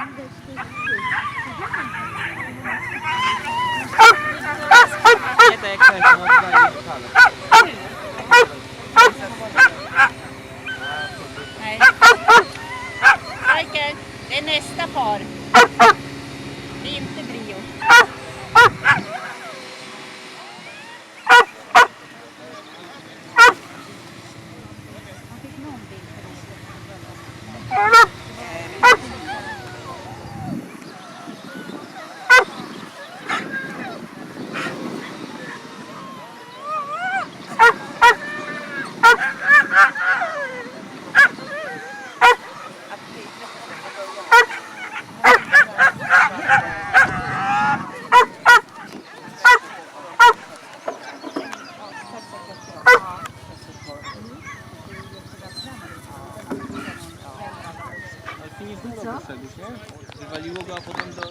Nie tak jak ktoś tam odwalił falę. Nej. Michael, det är nästa par. Det är inte Brio. Han fick någon bild förresten. Ale ty nie z długo poszedłeś, nie? Wywaliło go, a potem do